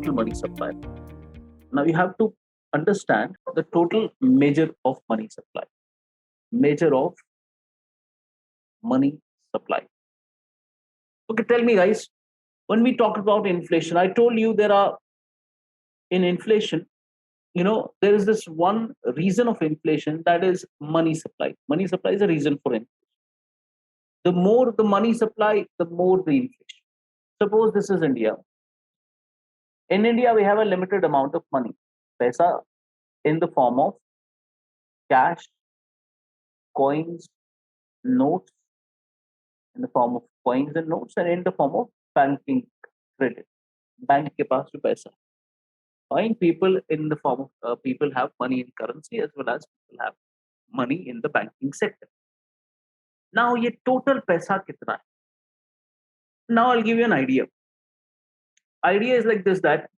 total money supply. Now you have to understand the total measure of money supply. Measure of money supply. Okay, tell me guys, when we talk about inflation, I told you there are in inflation, there is this one reason of inflation, that is money supply. Money supply is a reason for inflation. The more the money supply, the more the inflation. Suppose this is India. In India, we have a limited amount of money, paisa, in the form of cash, coins, notes, in the form of coins and notes, and in the form of banking credit. Bank ke paas jo paisa. Fine, people in the form of people have money in currency as well as people have money in the banking sector. Now, ye total paisa kitna hai? Now, I'll give you an idea. Idea is like this, that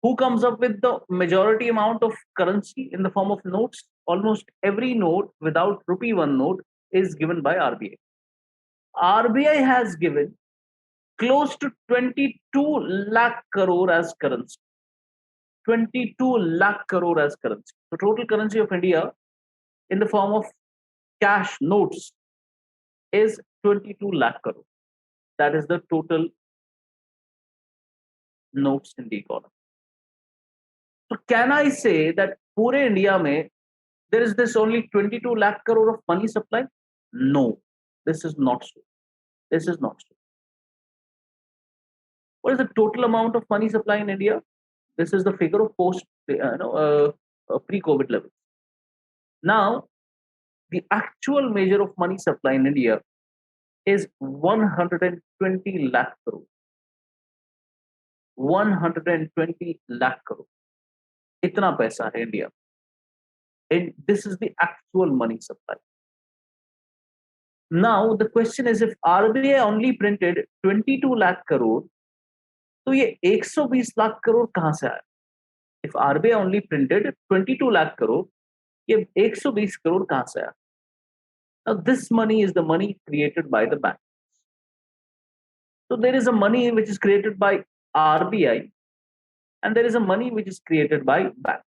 who comes up with the majority amount of currency in the form of notes? Almost every note without rupee one note is given by RBI. RBI has given close to 22 lakh crore as currency. 22 lakh crore as currency. The total currency of India in the form of cash notes is 22 lakh crore. That is the total notes in the economy. So can I say that pure India mein there is this only 22 lakh crore of money supply? No, this is not so. This is not so. What is the total amount of money supply in India? This is the figure of pre-COVID levels. Now, the actual measure of money supply in India is 120 lakh crore. 120 lakh crore. Itna paisa hai India. And this is the actual money supply. Now, the question is, if RBI only printed 22 lakh crore, तो ये 120 लाख करोड़ कहां से आया? If RBI only printed 22 lakh crore, ये 120 करोड़ कहां से आया? Now, this money is the money created by the banks. So there is a money which is created by RBI, and there is a money which is created by banks,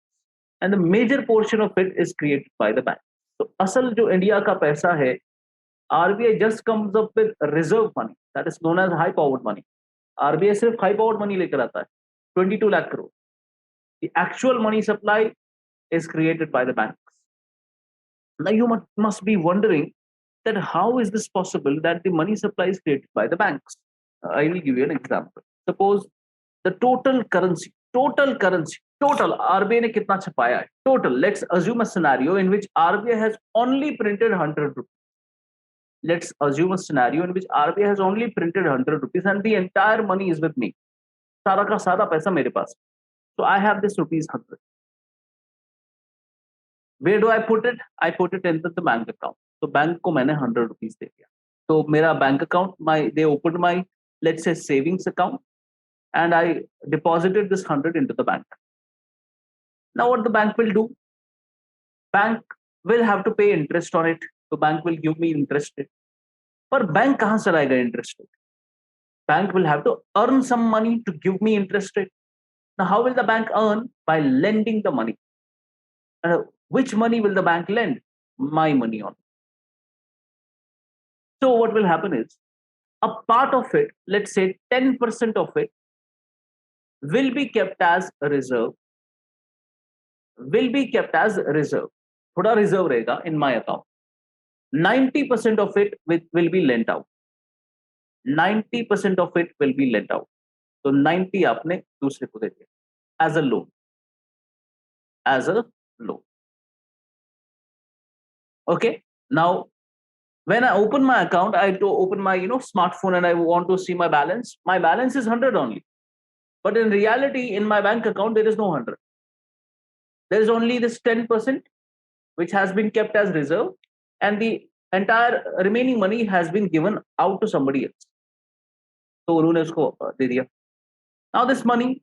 and the major portion of it is created by the banks. So asal jo India ka paisa hai, RBI just comes up with reserve money, that is known as high powered money. RBI सिर्फ high powered money लेकर आता है, 22 lakh crore. The actual money supply is created by the banks. Now you must be wondering that how is this possible that the money supply is created by the banks? I will give you an example. Suppose the total currency, RBI ने कितना छपाया है? Total. Let's assume a scenario in which RBI has only printed 100 rupees. Let's assume a scenario in which RBI has only printed 100 rupees and the entire money is with me. सारा का सारा पैसा मेरे पास. So I have this rupees 100. Where do I put it? I put it into the bank account. So bank को मैंने 100 rupees दे दिया. So मेरा bank account, they opened my, let's say, savings account, and I deposited this 100 into the bank. Now what the bank will do? Bank will have to pay interest on it. So bank will give me interest rate. But bank kahan se laayega interest rate? Bank will have to earn some money to give me interest rate. Now how will the bank earn? By lending the money. Which money will the bank lend? My money on. So what will happen is, a part of it, let's say 10% of it, will be kept as a reserve. Will be kept as a reserve. Thoda reserve रहेगा in my account. 90% of it will be lent out. 90% of it will be lent out. So 90 आपने दूसरे को दे दिया as a loan. As a loan. Okay. Now, when I open my account, I to open my smartphone and I want to see my balance. My balance is 100 only. But in reality, in my bank account, there is no 100. There is only this 10% which has been kept as reserve, and the entire remaining money has been given out to somebody else. So उन्होंने उसको दे दिया. Now this money,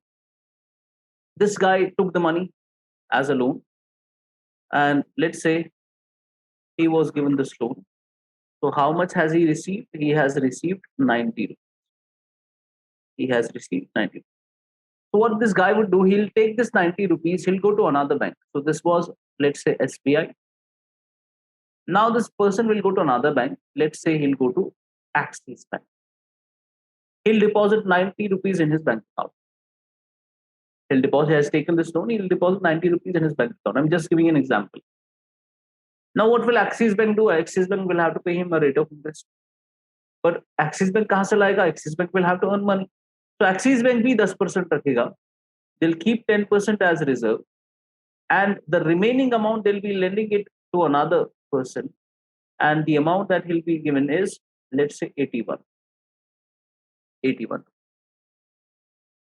this guy took the money as a loan, and let's say he was given this loan. So how much has he received? He has received 90 rupees. He has received 90. So what this guy would do, he'll take this 90 rupees, he'll go to another bank. So this was, let's say, SBI. Now this person will go to another bank. Let's say he'll go to Axis Bank. He'll deposit 90 rupees in his bank account. He'll deposit, he has taken this loan, he'll deposit 90 rupees in his bank account. I'm just giving an example. Now what will Axis Bank do? Axis Bank will have to pay him a rate of interest. But Axis Bank kahan se laega? Axis Bank will have to earn money. So Axis Bank bhi 10% rakhega. They'll keep 10% as reserve. And the remaining amount, they'll be lending it to another person. And the amount that he'll be given is, let's say, 81. 81.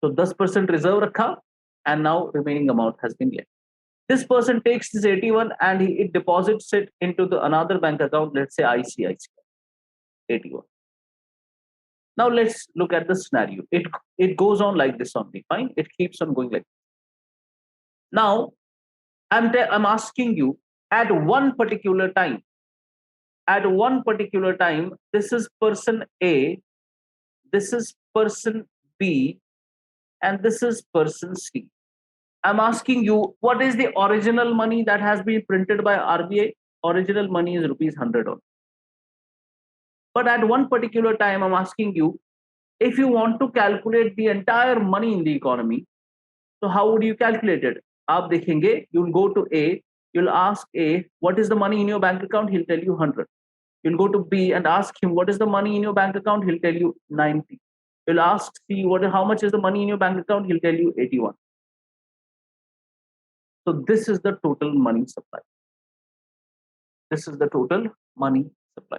So 10% reserve rakha, and now remaining amount has been lent. This person takes this 81 and it deposits it into the another bank account, let's say ICICI. 81. Now let's look at the scenario. It goes on like this only, fine. It keeps on going like this. Now I'm asking you, at one particular time, this is person A, this is person B, and this is person C. I'm asking you, what is the original money that has been printed by RBI? Original money is rupees 100 only. But at one particular time, I'm asking you, if you want to calculate the entire money in the economy, so how would you calculate it? Aap dekhenge, you'll go to A, you'll ask A, what is the money in your bank account? He'll tell you 100. You'll go to B and ask him, what is the money in your bank account? He'll tell you 90. You'll ask C, how much is the money in your bank account? He'll tell you 81. So this is the total money supply. This is the total money supply.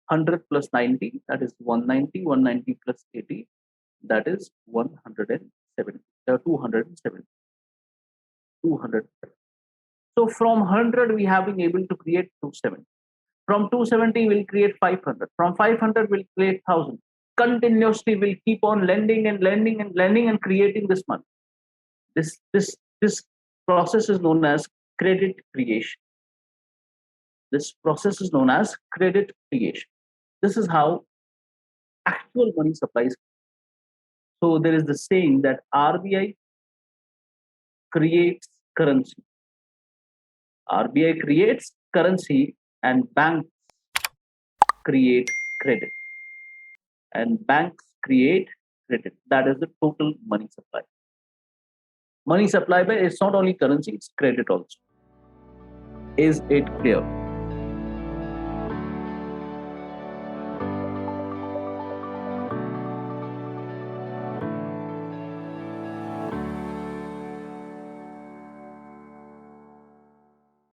100 plus 90, that is 190. 190 plus 80, that is 170. 270. 270. So from 100, we have been able to create 270. From 270, we'll create 500. From 500, we'll create 1,000. Continuously, we'll keep on lending and lending and lending and creating this money. This process is known as credit creation. This process is known as credit creation. This is how actual money supplies. So there is the saying that RBI creates currency. RBI creates currency and banks create credit. And banks create credit. That is the total money supply. Money supply by, it's not only currency, it's credit also. Is it clear?